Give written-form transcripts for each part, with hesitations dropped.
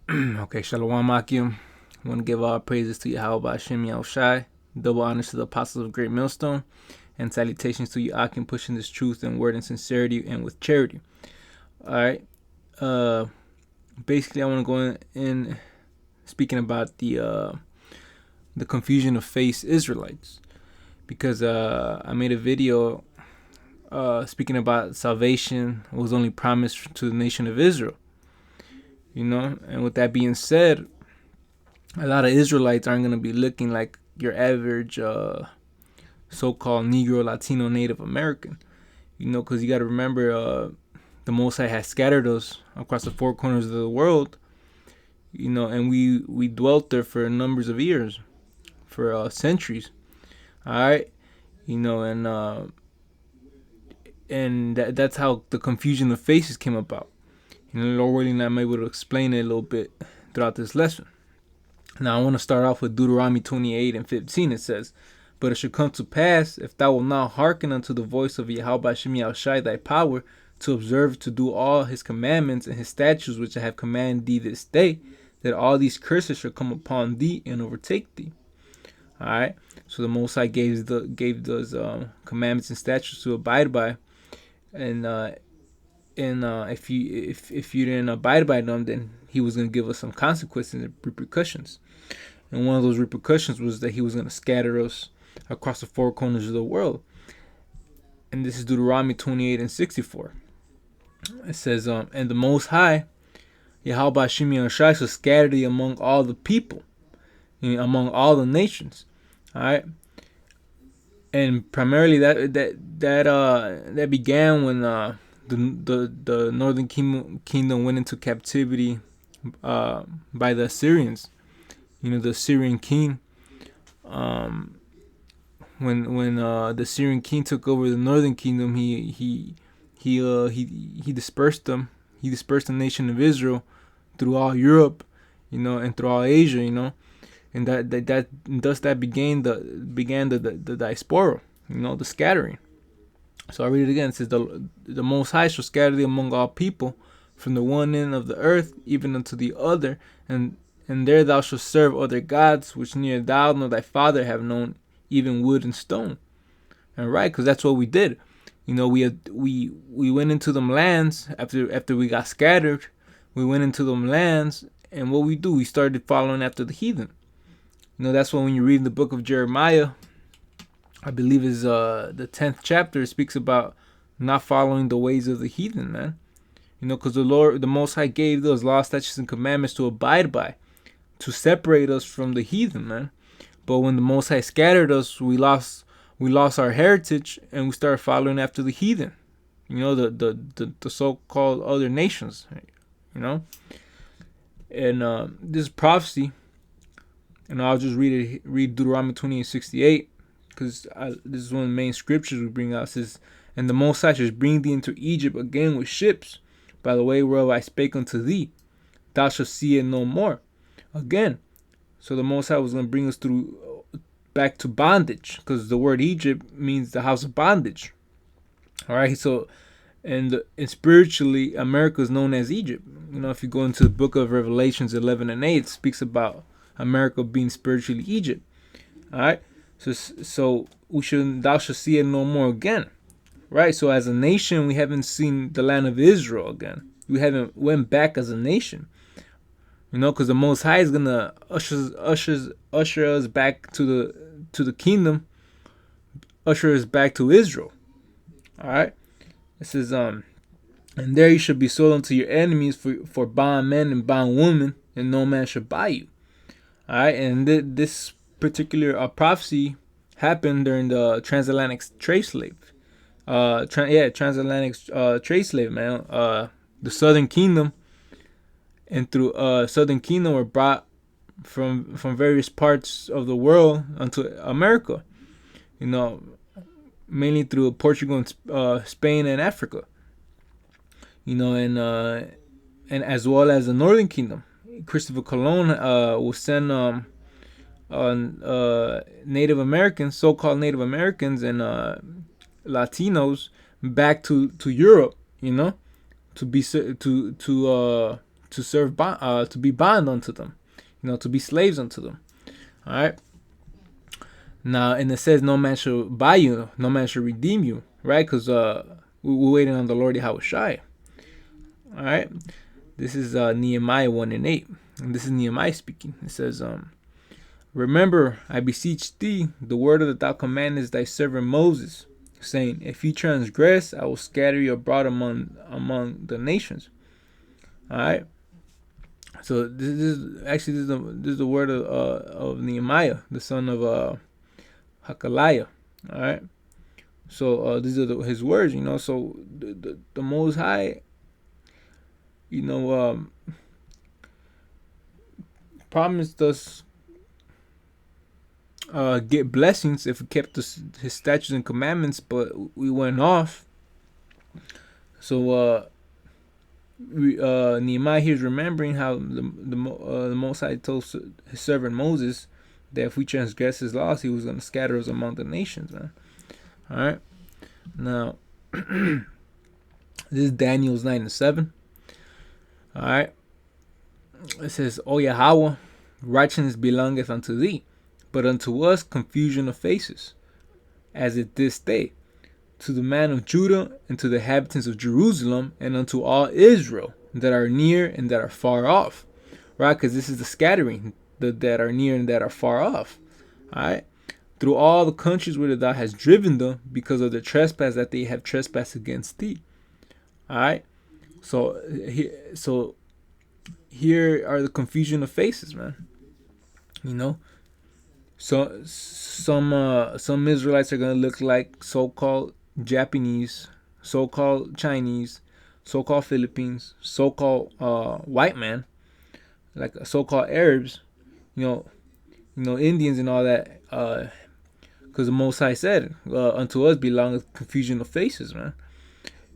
Okay, Shalom Akim. I want to give all praises to Yahweh Hashem Yahushai, double honors to the apostles of Great Millstone, and salutations to you Akim pushing this truth and word in sincerity and with charity. Alright. Basically I want to go in speaking about the confusion of faith Israelites. Because I made a video speaking about salvation was only promised to the nation of Israel. And with that being said, a lot of Israelites aren't going to be looking like your average so-called Negro, Latino, Native American. Because you got to remember the Most High has scattered us across the four corners of the world, and we dwelt there for numbers of years, for centuries. All right, and that's how the confusion of faces came about. Lord willing, I'm able to explain it a little bit throughout this lesson. Now, I want to start off with Deuteronomy 28:15. It says, "But it shall come to pass, if thou wilt not hearken unto the voice of Yahweh Hashem Yahushai thy power, to observe to do all his commandments and his statutes which I have commanded thee this day, that all these curses shall come upon thee and overtake thee." All right. So the Most High gave those commandments and statutes to abide by, and if you didn't abide by them, then he was going to give us some consequences and repercussions. And one of those repercussions was that he was going to scatter us across the four corners of the world. And this is Deuteronomy 28:64. It says, "And the Most High, Yahweh Hashem Yahushai, shall scatter thee among all the people, among all the nations." All right. And primarily that began when the northern kingdom went into captivity by the Assyrians. The Assyrian king. When the Assyrian king took over the northern kingdom, he dispersed them. He dispersed the nation of Israel through all Europe, and through all Asia, and that began the diaspora, the scattering. So I read it again. It says, the Most High shall scatter thee among all people, from the one end of the earth even unto the other, and there thou shalt serve other gods, which neither thou nor thy father have known, even wood and stone. And right, because that's what we did. We went into them lands after we got scattered. We went into them lands, and what we do, we started following after the heathen. That's when you read the book of Jeremiah, I believe is the 10th chapter, it speaks about not following the ways of the heathen, man. Because the Lord, the Most High, gave those laws, statutes, and commandments to abide by, to separate us from the heathen, man. But when the Most High scattered us, we lost our heritage, and we started following after the heathen. The so-called other nations. And this prophecy, and I'll just read Deuteronomy 28:68. Because this is one of the main scriptures we bring out. It says, "And the Most High shall bring thee into Egypt again with ships, by the way whereof I spake unto thee. Thou shalt see it no more." Again. So the Most High was going to bring us back to bondage. Because the word Egypt means the house of bondage. Alright, so, and spiritually, America is known as Egypt. If you go into the book of Revelations 11:8, it speaks about America being spiritually Egypt. Alright. So thou shalt see it no more again, right? So as a nation, we haven't seen the land of Israel again. We haven't went back as a nation, because the Most High is gonna usher us back to the kingdom, usher us back to Israel. All right. It says, "And there you shall be sold unto your enemies for bondmen and bondwomen, and no man shall buy you." All right, and this particular prophecy happened during the transatlantic trade slave. Transatlantic trade slave, man. The Southern Kingdom, and through Southern Kingdom were brought from various parts of the world onto America. Mainly through Portugal and Spain and Africa. And as well as the Northern Kingdom. Christopher Colon will send Native Americans, so-called Native Americans, and Latinos back to Europe, to serve to be bound unto them, to be slaves unto them. All right. Now, and it says, no man shall buy you, no man shall redeem you, right? Because we're waiting on the Lord Yahushua. All right. This is Nehemiah 1:8. And this is Nehemiah speaking. It says, remember, I beseech thee, the word that thou commandest thy servant Moses, saying, if you transgress, I will scatter you abroad among the nations. All right. So this is the word of Nehemiah, the son of Hakaliah. All right. So these are his words. So the Most High, promised us get blessings if we kept his statutes and commandments, but we went off. So Nehemiah here is remembering how the Most High told his servant Moses that if we transgress his laws, he was going to scatter us among the nations, man. All right. Now, this is Daniel's 9:7. All right. It says, O Yahweh, righteousness belongeth unto thee, but unto us confusion of faces, as at this day, to the man of Judah and to the inhabitants of Jerusalem and unto all Israel that are near and that are far off. Right? Because this is the scattering, that are near and that are far off. All right. Through all the countries where thou hast driven them, because of the trespass that they have trespassed against thee. All right. So here are the confusion of faces, man. So some Israelites are gonna look like so-called Japanese, so-called Chinese, so-called Philippines, so-called white man, like so-called Arabs, Indians and all that. Because the Most High said, unto us belongeth confusion of faces, man.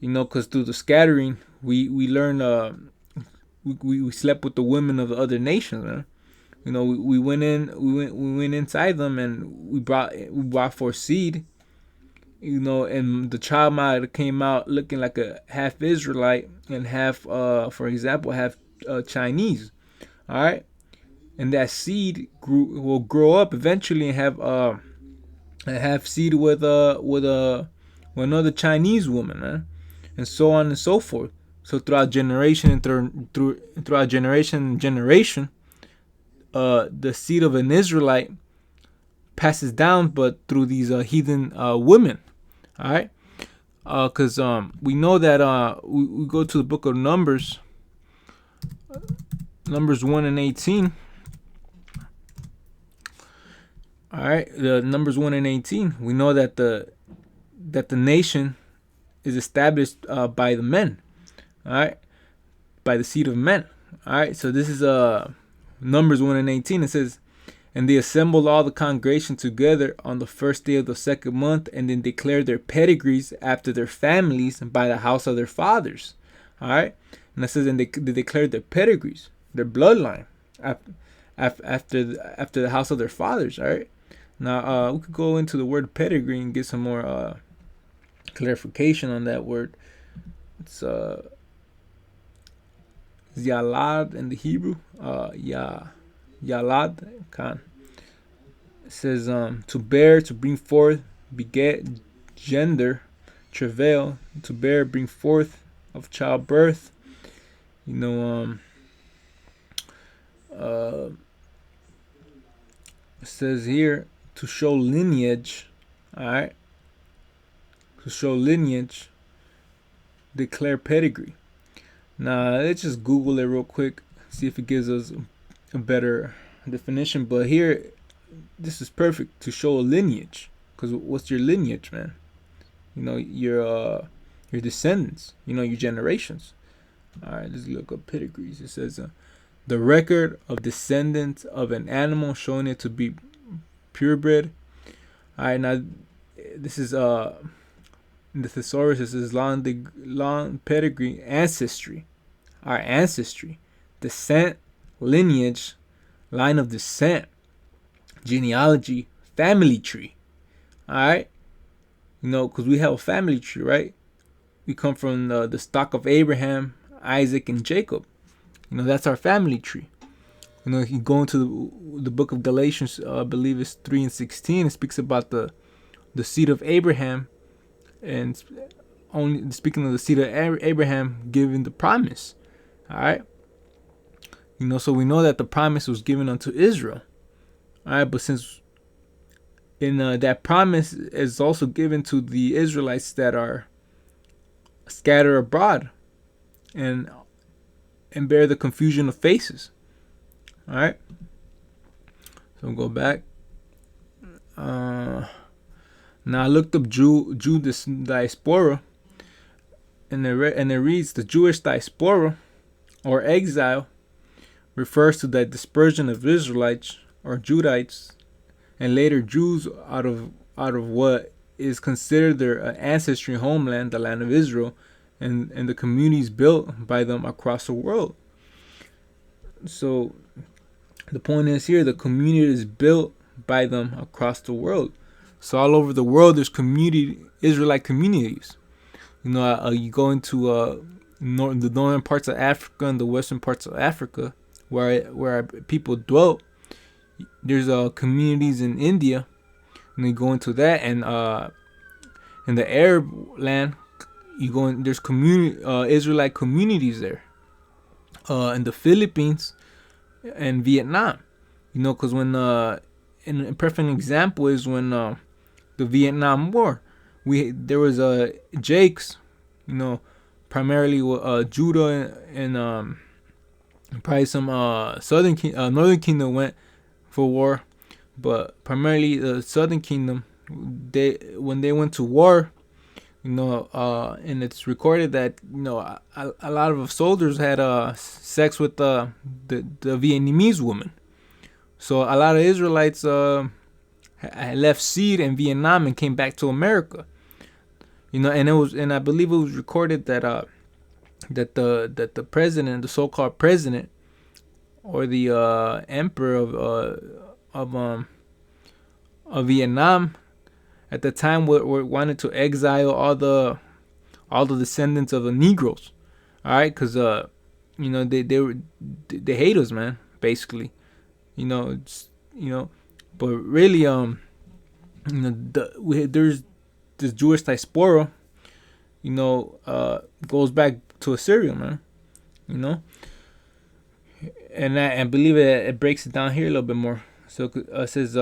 Because through the scattering, we learn, we slept with the women of the other nations, man. We went inside them, and we brought forth seed. And the child might have came out looking like a half Israelite and half, for example, half Chinese. All right, and that seed will grow up eventually and have seed with another Chinese woman, man, and so on and so forth. So throughout generation and throughout generation, the seed of an Israelite passes down, but through these heathen women. All right, because we know that we go to the book of Numbers 1:18. All right, the Numbers 1:18. We know that the nation is established by the men. All right, by the seed of men. All right, so this is Numbers 1:18. It says, and they assembled all the congregation together on the first day of the second month, and then declared their pedigrees after their families by the house of their fathers. All right, and it says, and they declared their pedigrees, their bloodline, after the house of their fathers. All right. Now we could go into the word pedigree and get some more clarification on that word. It's Yalad in the Hebrew. Yalad Khan. It says to bear, to bring forth, beget, gender, travail, to bear, bring forth, of childbirth. It says here to show lineage. All right. To show lineage, declare pedigree. Now let's just Google it real quick, see if it gives us a better definition. But here, this is perfect to show a lineage. Because what's your lineage, man? Your descendants. Your generations. All right, let's look up pedigrees. It says the record of descendants of an animal showing it to be purebred. All right, now this is in the thesaurus. This is long pedigree, ancestry. Our ancestry, descent, lineage, line of descent, genealogy, family tree. All right, because we have a family tree, right? We come from the stock of Abraham, Isaac, and Jacob. That's our family tree. You go into the book of Galatians, I believe it's 3:16. It speaks about the seed of Abraham, and only speaking of the seed of Abraham giving the promise. All right. So we know that the promise was given unto Israel. All right, but since in that promise is also given to the Israelites that are scattered abroad and bear the confusion of faces. All right. So we'll go back. Now I looked up Judas Diaspora, and it reads, the Jewish diaspora or exile refers to the dispersion of Israelites or Judites and later Jews out of what is considered their ancestry homeland, the land of Israel, and the communities built by them across the world. So the point is here, the community is built by them across the world. So all over the world, there's Israelite communities. You go into the northern parts of Africa and the western parts of Africa, where people dwelt. There's communities in India, and you go into that, and in the Arab land, there's Israelite communities there. In the Philippines and Vietnam, because when and a perfect example is when the Vietnam War, there was Jakes, primarily Judah and probably some Northern Kingdom went for war, but primarily the Southern Kingdom, when they went to war, and it's recorded that a lot of soldiers had sex with the Vietnamese woman. So a lot of Israelites left seed in Vietnam and came back to America. And I believe it was recorded that the president, the so-called president, or the emperor of Vietnam at the time wanted to exile all the descendants of the Negroes. All right, because they hate us, man, basically. But really, there's this Jewish diaspora, goes back to Assyria, man, and I believe it breaks it down here a little bit more. So it says,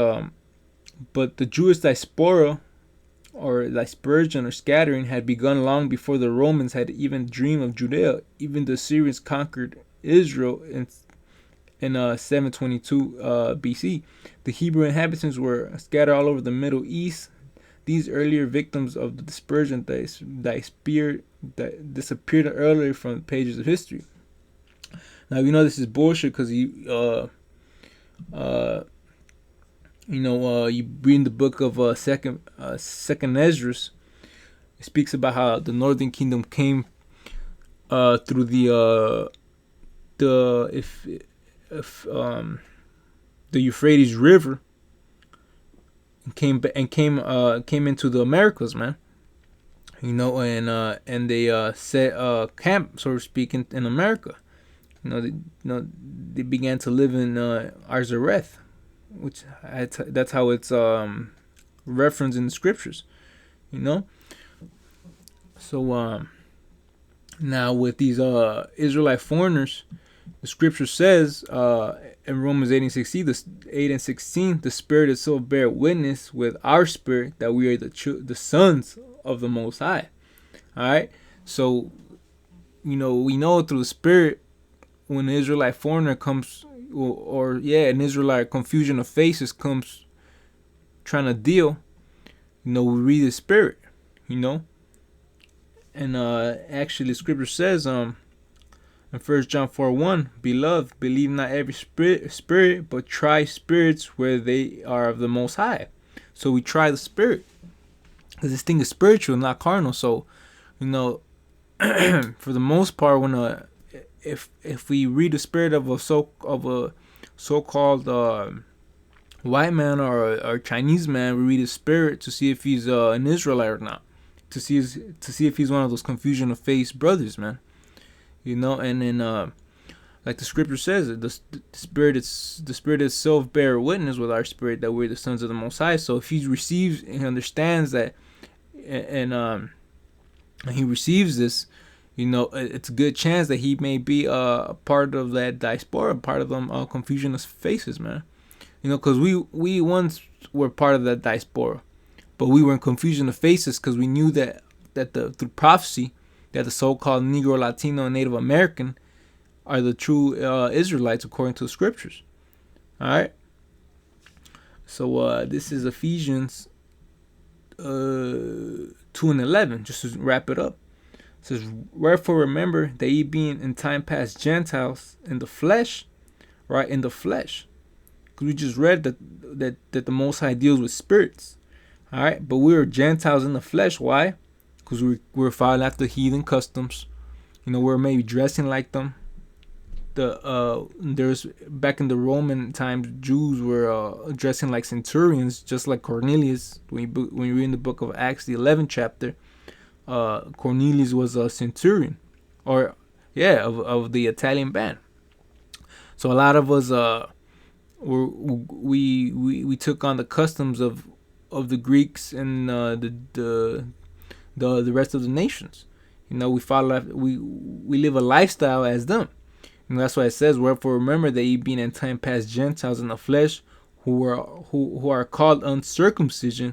but the Jewish diaspora, or dispersion or scattering, had begun long before the Romans had even dreamed of Judea. Even the Assyrians conquered Israel in 722 BC. The Hebrew inhabitants were scattered all over the Middle East. These earlier victims of the dispersion disappeared earlier from the pages of history. Now this is bullshit because you read the book of Second Esdras. It speaks about how the Northern Kingdom came through the Euphrates River and came into the Americas, man. And they set camp, so to speak, in America. They began to live in Arzareth, which that's how it's referenced in the scriptures. So now with these Israelite foreigners, the scripture says in Romans 8 and 16, the Spirit itself bear witness with our spirit that we are the sons of the Most High. All right, so we know through the Spirit, when an Israelite foreigner comes, an Israelite confusion of faces comes trying to deal, we read the Spirit, and actually the scripture says in 1 John 4:1, beloved, believe not every spirit, but try spirits where they are of the Most High. So we try the Spirit, because this thing is spiritual, not carnal. So for the most part, when if we read the spirit of a so-called white man or Chinese man, we read his spirit to see if he's an Israelite or not, to see if he's one of those confusion of face brothers, man. And then Like the scripture says, the spirit itself bear witness with our spirit that we're the sons of the Most High. So if he receives and understands that, and he receives this, it's a good chance that he may be a part of that diaspora, part of them Confucianist faces, man. Because we once were part of that diaspora, but we were in confusion of faces because we knew that through prophecy that the so-called Negro, Latino, and Native American are the true Israelites according to the scriptures. All right. So this is Ephesians 2:11. Just to wrap it up, it says, "Wherefore remember that ye being in time past Gentiles in the flesh," right? In the flesh, because we just read that the Most High deals with spirits. All right, but we were Gentiles in the flesh. Why? Because we were following after heathen customs. We're maybe dressing like them. There's back in the Roman times, Jews were dressing like centurions, just like Cornelius. When you read in the book of Acts, the 11th chapter, Cornelius was a centurion, of the Italian band. So a lot of us we took on the customs of the Greeks and the rest of the nations. We follow, we live a lifestyle as them. And that's why it says, "Wherefore remember that ye being in time past Gentiles in the flesh, who are called uncircumcision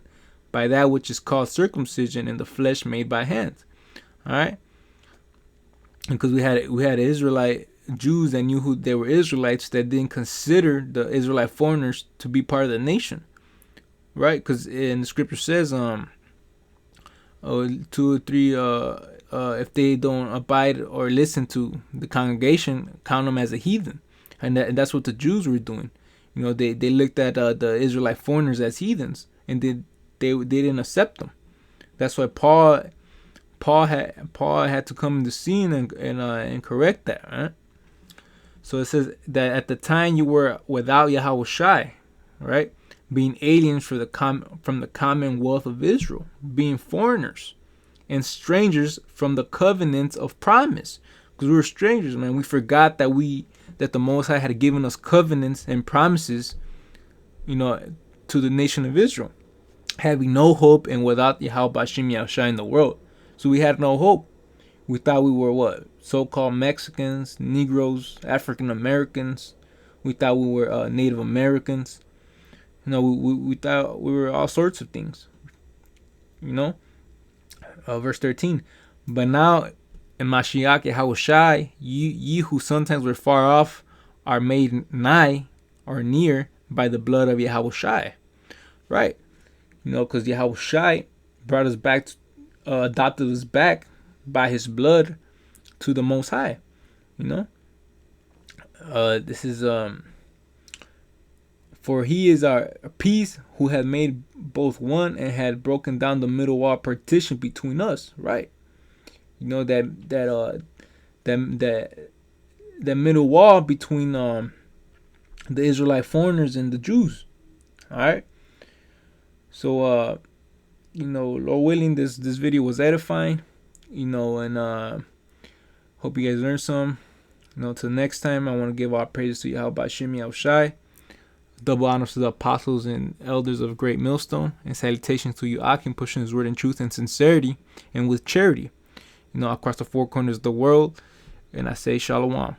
by that which is called circumcision in the flesh made by hands." All right, because we had Israelite Jews that knew who they were Israelites that didn't consider the Israelite foreigners to be part of the nation, right? Because in the scripture says, 2 or 3. If they don't abide or listen to the congregation, count them as a heathen, and that's what the Jews were doing. They looked at the Israelite foreigners as heathens, and they didn't accept them. That's why Paul had to come in the scene and correct that. Right? So it says that at the time you were without Yahushai, right, being aliens from the commonwealth of Israel, being foreigners and strangers from the covenants of promise. Because we were strangers, man. We forgot that the Most High had given us covenants and promises, to the nation of Israel, having no hope and without Yahweh Bashim Yahushai in the world. So we had no hope. We thought we were what? So-called Mexicans, Negroes, African Americans. We thought we were Native Americans. We thought we were all sorts of things. Verse 13, "But now in Mashiach Yahushai, ye who sometimes were far off are made nigh or near by the blood of Yahushai." Right? Because Yahushai brought us back, adopted us back by his blood to the Most High. This is "For he is our peace, who had made both one and had broken down the middle wall partition between us." Right? That middle wall between the Israelite foreigners and the Jews. All right. So Lord willing, this video was edifying. And hope you guys learned some. Till next time, I want to give all praises to Yahweh Bashim Yahushai. Double honors to the apostles and elders of Great Millstone, and salutations to you, Akim, pushing his word in truth and sincerity and with charity, across the four corners of the world. And I say shalom.